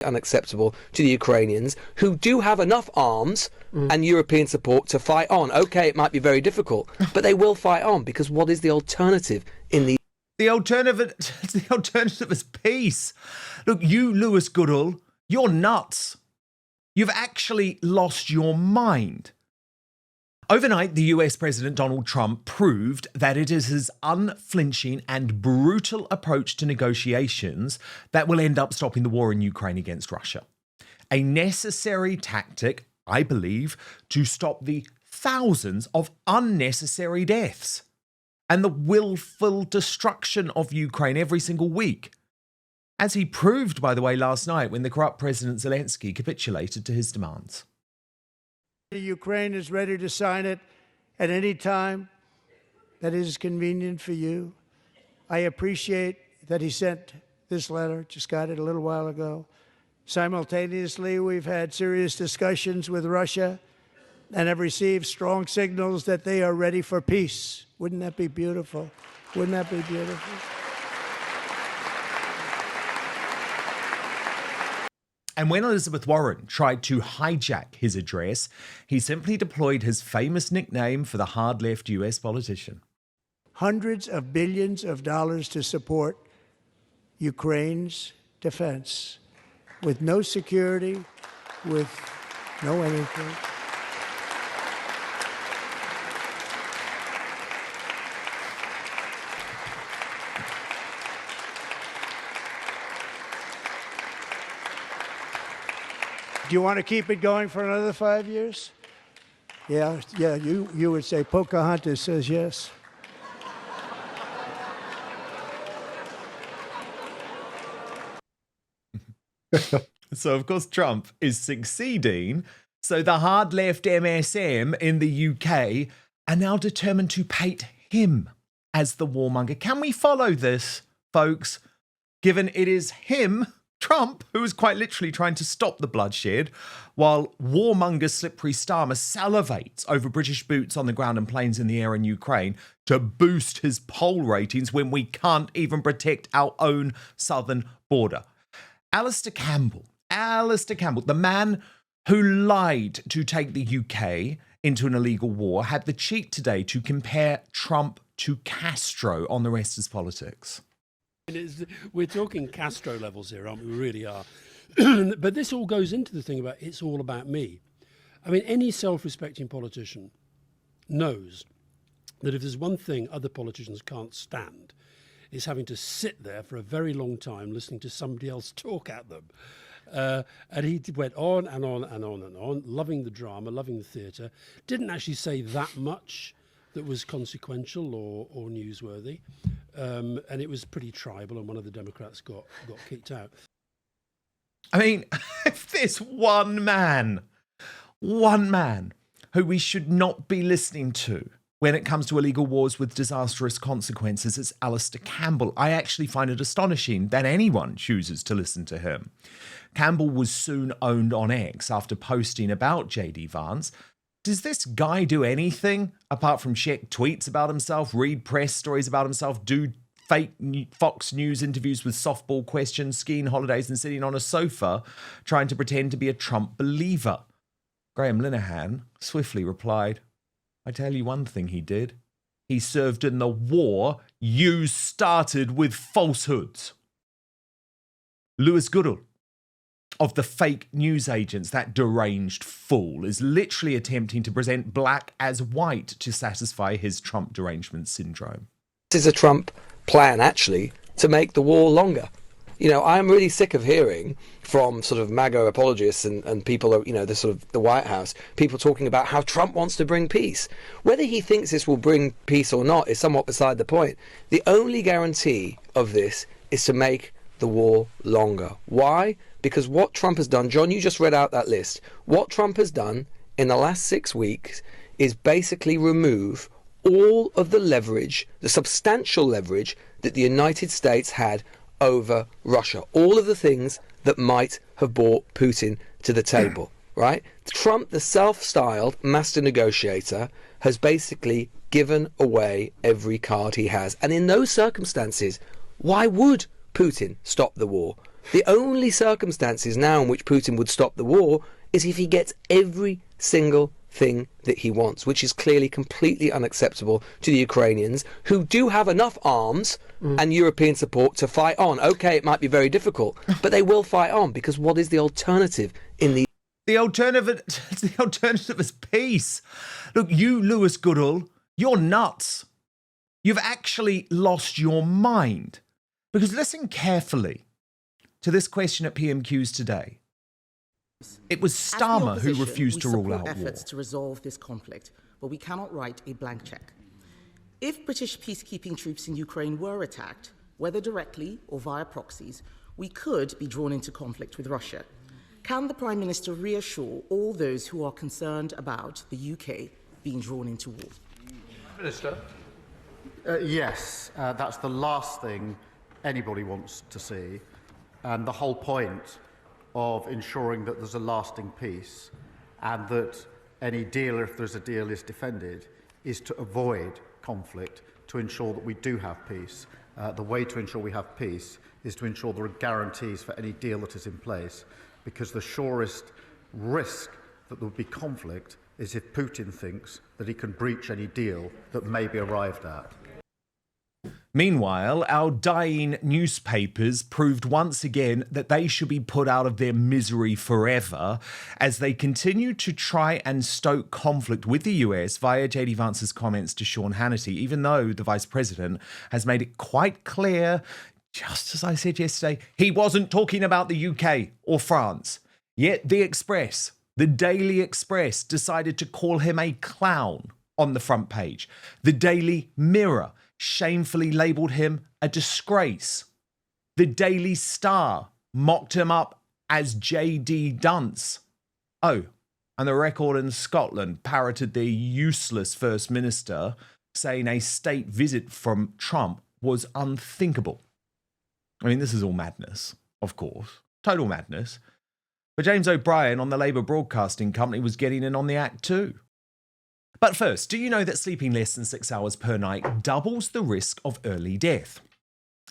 unacceptable to the Ukrainians, who do have enough arms and European support to fight on. Okay, it might be very difficult, but they will fight on, because what is the alternative in the... The alternative is peace. Look, you, Lewis Goodall, you're nuts. You've actually lost your mind. Overnight, the US President Donald Trump proved that it is his unflinching and brutal approach to negotiations that will end up stopping the war in Ukraine against Russia. A necessary tactic, I believe, to stop the thousands of unnecessary deaths and the willful destruction of Ukraine every single week. As he proved, by the way, last night when the corrupt President Zelensky capitulated to his demands. Ukraine is ready to sign it at any time that is convenient for you. I appreciate that he sent this letter, just got it a little while ago. Simultaneously, we've had serious discussions with Russia and have received strong signals that they are ready for peace. Wouldn't that be beautiful? Wouldn't that be beautiful? And when Elizabeth Warren tried to hijack his address, he simply deployed his famous nickname for the hard-left US politician. Hundreds of billions of dollars to support Ukraine's defense, with no security, with no anything. Do you want to keep it going for another 5 years? Yeah, you would say Pocahontas says yes. So, of course, Trump is succeeding. So the hard left MSM in the UK are now determined to paint him as the warmonger. Can we follow this, folks? Given it is him, Trump, who is quite literally trying to stop the bloodshed, while warmonger Slippery Starmer salivates over British boots on the ground and planes in the air in Ukraine to boost his poll ratings when we can't even protect our own southern border. Alastair Campbell, the man who lied to take the UK into an illegal war, had the cheek today to compare Trump to Castro on the rest of his politics. We're talking Castro levels here, aren't we? We really are. But this all goes into the thing about it's all about me. I mean, any self-respecting politician knows that if there's one thing other politicians can't stand, it's having to sit there for a very long time listening to somebody else talk at them. And he went on and on and on and on, loving the drama, loving the theatre, didn't actually say that much that was consequential or newsworthy. And it was pretty tribal, and one of the Democrats got kicked out. I mean, if there's one man who we should not be listening to when it comes to illegal wars with disastrous consequences, it's Alastair Campbell. I actually find it astonishing that anyone chooses to listen to him. Campbell was soon owned on X after posting about JD Vance. Does this guy do anything apart from check tweets about himself, read press stories about himself, do fake Fox News interviews with softball questions, skiing holidays, and sitting on a sofa trying to pretend to be a Trump believer? Graham Linehan swiftly replied, I tell you one thing he did. He served in the war you started with falsehoods. Lewis Goodall of the fake news agents, that deranged fool, is literally attempting to present black as white to satisfy his Trump derangement syndrome. This is a Trump plan, actually, to make the war longer. You know, I'm really sick of hearing from sort of MAGA apologists and people, you know, the sort of the White House, people talking about how Trump wants to bring peace. Whether he thinks this will bring peace or not is somewhat beside the point. The only guarantee of this is to make the war longer. Why? Because what Trump has done, John, you just read out that list. What Trump has done in the last 6 weeks is basically remove all of the leverage, the substantial leverage that the United States had over Russia. All of the things that might have brought Putin to the table, right? Trump, the self-styled master negotiator, has basically given away every card he has. And in those circumstances, why would Putin stop the war? The only circumstances now in which Putin would stop the war is if he gets every single thing that he wants, which is clearly completely unacceptable to the Ukrainians, who do have enough arms and European support to fight on. Okay, it might be very difficult, but they will fight on, because what is the alternative in the... The alternative is peace. Look, you, Lewis Goodall, you're nuts. You've actually lost your mind. Because listen carefully to this question at PMQs today. It was Starmer who refused to rule out war. Efforts to resolve this conflict, but we cannot write a blank check. If British peacekeeping troops in Ukraine were attacked, whether directly or via proxies, we could be drawn into conflict with Russia. Can the Prime Minister reassure all those who are concerned about the UK being drawn into war? Minister. Yes, that's the last thing anybody wants to see, and the whole point of ensuring that there's a lasting peace and that any deal, if there's a deal, is defended, is to avoid conflict, to ensure that we do have peace. The way to ensure we have peace is to ensure there are guarantees for any deal that is in place, because the surest risk that there will be conflict is if Putin thinks that he can breach any deal that may be arrived at. Meanwhile, our dying newspapers proved once again that they should be put out of their misery forever as they continue to try and stoke conflict with the US via JD Vance's comments to Sean Hannity, even though the Vice President has made it quite clear, just as I said yesterday, he wasn't talking about the UK or France. Yet the Daily Express decided to call him a clown on the front page. The Daily Mirror shamefully labelled him a disgrace. The Daily Star mocked him up as JD Dunce. Oh, and the Record in Scotland parroted their useless First Minister, saying a state visit from Trump was unthinkable. I mean, this is all madness, of course. Total madness. But James O'Brien on the Labour Broadcasting Company was getting in on the act too. But first, do you know that sleeping less than 6 hours per night doubles the risk of early death?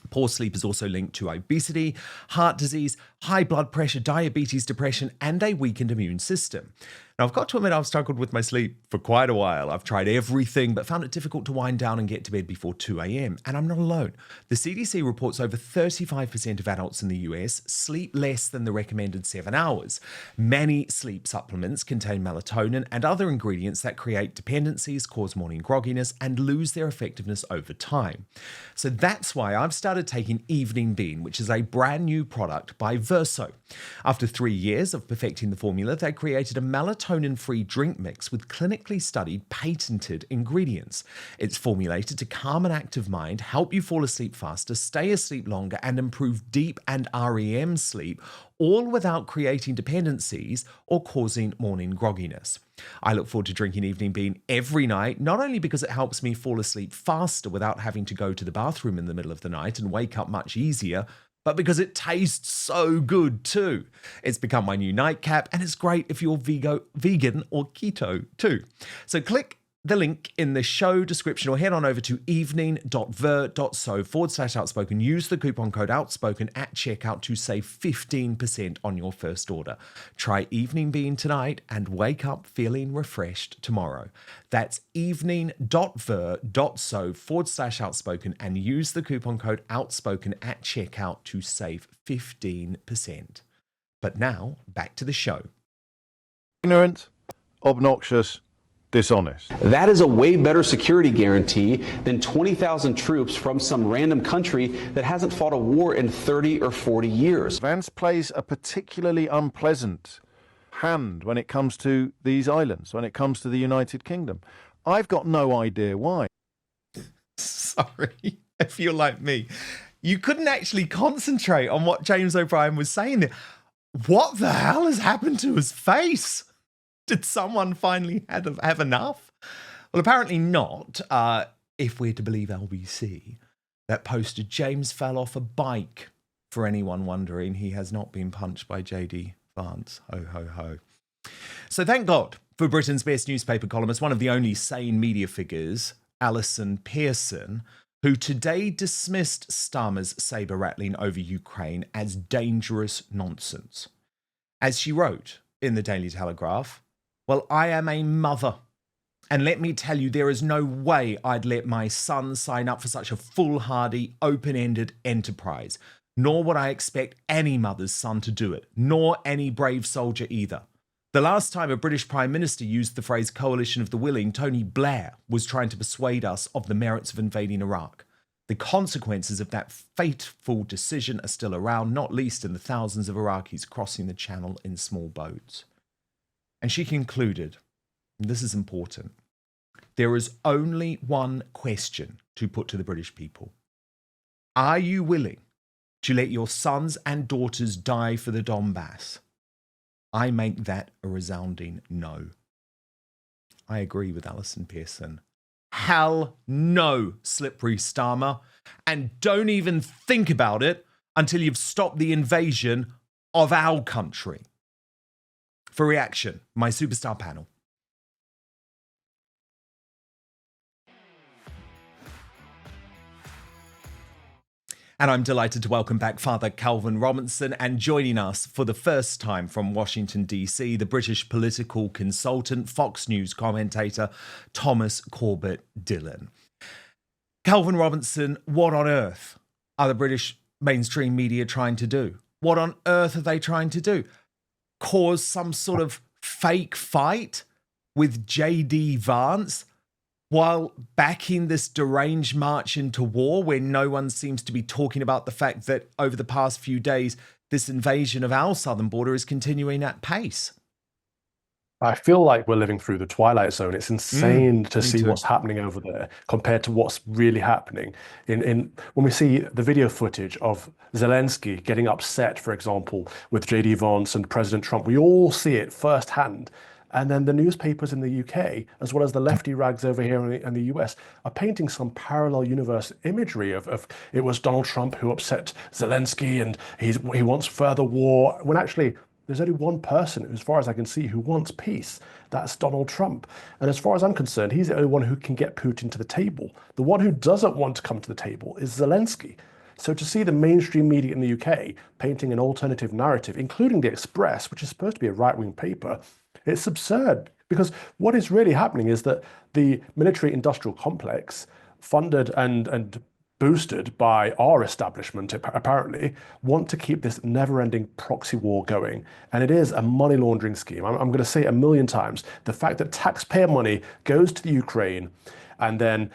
Poor sleep is also linked to obesity, heart disease, high blood pressure, diabetes, depression, and a weakened immune system. Now, I've got to admit I've struggled with my sleep for quite a while. I've tried everything, but found it difficult to wind down and get to bed before 2 a.m. And I'm not alone. The CDC reports over 35% of adults in the US sleep less than the recommended 7 hours. Many sleep supplements contain melatonin and other ingredients that create dependencies, cause morning grogginess, and lose their effectiveness over time. So that's why I've started taking Evening Bean, which is a brand new product by Verso. After 3 years of perfecting the formula, they created a melatonin-free drink mix with clinically studied, patented ingredients. It's formulated to calm an active mind, help you fall asleep faster, stay asleep longer, and improve deep and REM sleep, all without creating dependencies or causing morning grogginess. I look forward to drinking Evening Bean every night, not only because it helps me fall asleep faster without having to go to the bathroom in the middle of the night and wake up much easier, but because it tastes so good too. It's become my new nightcap, and it's great if you're vegan or keto too. So click the link in the show description or head on over to evening.ver.so/outspoken. Use the coupon code outspoken at checkout to save 15% on your first order. Try Evening Bean tonight and wake up feeling refreshed tomorrow. That's evening.ver.so/outspoken and use the coupon code outspoken at checkout to save 15%. But now, back to the show. Ignorant, obnoxious, dishonest. That is a way better security guarantee than 20,000 troops from some random country that hasn't fought a war in 30 or 40 years. Vance plays a particularly unpleasant hand when it comes to these islands, when it comes to the United Kingdom. I've got no idea why. Sorry, if you're like me. You couldn't actually concentrate on what James O'Brien was saying there. What the hell has happened to his face? Did someone finally have enough? Well, apparently not, if we're to believe LBC. That poster, James fell off a bike. For anyone wondering, he has not been punched by JD Vance. Ho, ho, ho. So thank God for Britain's best newspaper columnist, one of the only sane media figures, Alison Pearson, who today dismissed Starmer's saber-rattling over Ukraine as dangerous nonsense. As she wrote in the Daily Telegraph, "Well, I am a mother, and let me tell you, there is no way I'd let my son sign up for such a foolhardy, open-ended enterprise, nor would I expect any mother's son to do it, nor any brave soldier either. The last time a British Prime Minister used the phrase coalition of the willing, Tony Blair was trying to persuade us of the merits of invading Iraq. The consequences of that fateful decision are still around, not least in the thousands of Iraqis crossing the channel in small boats." And she concluded, and this is important, "There is only one question to put to the British people. Are you willing to let your sons and daughters die for the Donbass? I make that a resounding no." I agree with Alison Pearson. Hell no, slippery Starmer. And don't even think about it until you've stopped the invasion of our country. For reaction, my superstar panel. And I'm delighted to welcome back Father Calvin Robinson, and joining us for the first time from Washington, D.C., the British political consultant, Fox News commentator, Thomas Corbett-Dillon. Calvin Robinson, what on earth are the British mainstream media trying to do? What on earth are they trying to do? Cause some sort of fake fight with JD Vance while backing this deranged march into war, where no one seems to be talking about the fact that over the past few days, this invasion of our southern border is continuing at pace? I feel like we're living through the Twilight Zone. It's insane to see too. what's happening over there compared to what's really happening. When we see the video footage of Zelensky getting upset, for example, with JD Vance and President Trump, we all see it firsthand. And then the newspapers in the UK, as well as the lefty rags over here in the US, are painting some parallel universe imagery of it was Donald Trump who upset Zelensky and he wants further war, when actually there's only one person, as far as I can see, who wants peace. That's Donald Trump. And as far as I'm concerned, he's the only one who can get Putin to the table. The one who doesn't want to come to the table is Zelensky. So to see the mainstream media in the UK painting an alternative narrative, including The Express, which is supposed to be a right-wing paper, it's absurd. Because what is really happening is that the military-industrial complex, funded and boosted by our establishment, apparently, want to keep this never-ending proxy war going. And it is a money laundering scheme. I'm going to say it a million times. The fact that taxpayer money goes to the Ukraine and then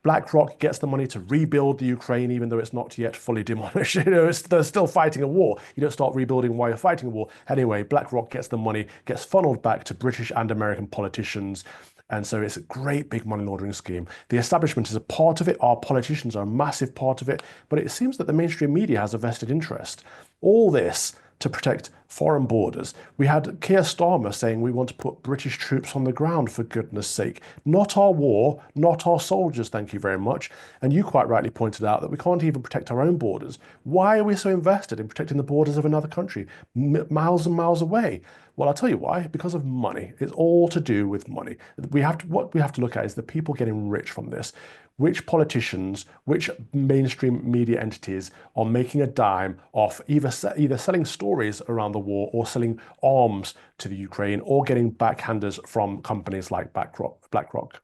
BlackRock gets the money to rebuild the Ukraine, even though it's not yet fully demolished. They're still fighting a war. You don't start rebuilding while you're fighting a war. Anyway, BlackRock gets the money, gets funneled back to British and American politicians. And so it's a great big money laundering scheme. The establishment is a part of it. Our politicians are a massive part of it. But it seems that the mainstream media has a vested interest. All this to protect foreign borders. We had Keir Starmer saying we want to put British troops on the ground, for goodness sake. Not our war, not our soldiers, thank you very much. And you quite rightly pointed out that we can't even protect our own borders. Why are we so invested in protecting the borders of another country, miles and miles away? Well, I'll tell you why. Because of money. It's all to do with money. What we have to look at is the people getting rich from this. Which politicians, which mainstream media entities are making a dime off either selling stories around the war or selling arms to the Ukraine or getting backhanders from companies like BlackRock.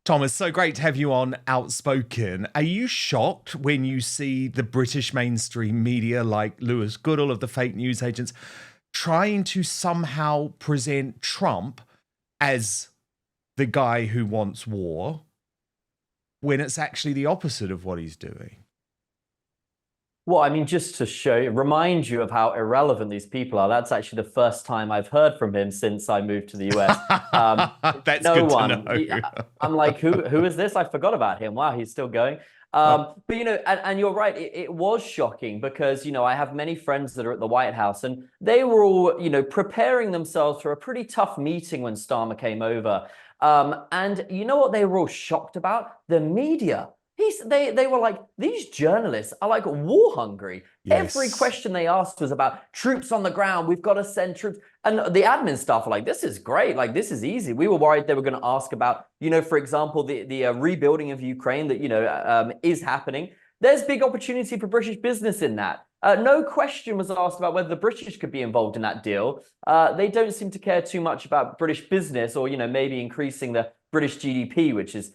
Thomas, so great to have you on Outspoken. Are you shocked when you see the British mainstream media like Lewis Goodall of the fake news agents trying to somehow present Trump as the guy who wants war, when it's actually the opposite of what he's doing? Well, I mean, just to remind you of how irrelevant these people are, that's actually the first time I've heard from him since I moved to the US. That's no good one. to know. I'm like, who is this? I forgot about him. Wow, he's still going. But, you know, and you're right, it was shocking because, you know, I have many friends that are at the White House and they were all, you know, preparing themselves for a pretty tough meeting when Starmer came over. And you know what they were all shocked about? The media. They were like, these journalists are like war hungry. Yes. Every question they asked was about troops on the ground. We've got to send troops. And the admin staff were like, this is great. Like, this is easy. We were worried they were going to ask about, for example, the rebuilding of Ukraine that, is happening. There's big opportunity for British business in that. No question was asked about whether the British could be involved in that deal. They don't seem to care too much about British business or, maybe increasing the British GDP, which is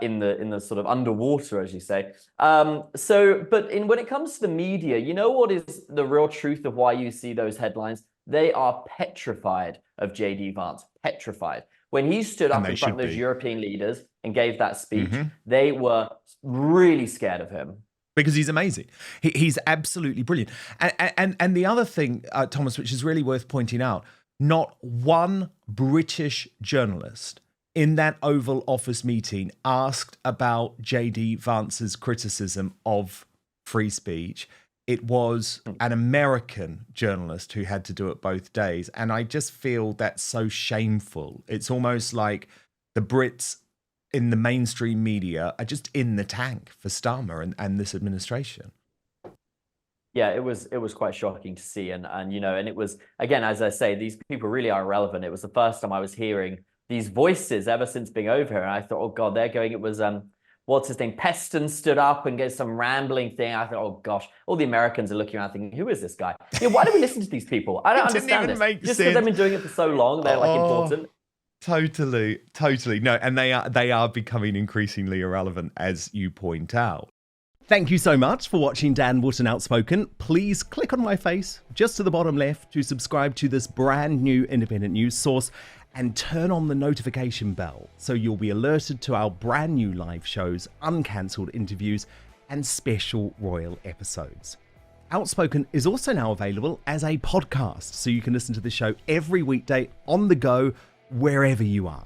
in the sort of underwater, as you say. But when it comes to the media, what is the real truth of why you see those headlines? They are petrified of JD Vance, petrified. When he stood up in front of those European leaders and gave that speech, they were really scared of him. Because he's amazing. He's absolutely brilliant. And the other thing, Thomas, which is really worth pointing out, not one British journalist in that Oval Office meeting asked about JD Vance's criticism of free speech. It was an American journalist who had to do it both days. And I just feel that's so shameful. It's almost like the Brits in the mainstream media are just in the tank for Starmer and this administration. Yeah, it was quite shocking to see. And it was, again, as I say, these people really are irrelevant. It was the first time I was hearing these voices ever since being over here. And I thought, oh God, they're going, it was, what's his name? Peston stood up and gave some rambling thing. I thought, oh gosh, all the Americans are looking around thinking, who is this guy? Why do we listen to these people? I don't understand this. Just because they've been doing it for so long, they're like important. Totally. No, and they are becoming increasingly irrelevant, as you point out. Thank you so much for watching Dan Wootton Outspoken. Please click on my face just to the bottom left to subscribe to this brand new independent news source and turn on the notification bell so you'll be alerted to our brand new live shows, uncancelled interviews, and special royal episodes. Outspoken is also now available as a podcast, so you can listen to the show every weekday on the go, wherever you are.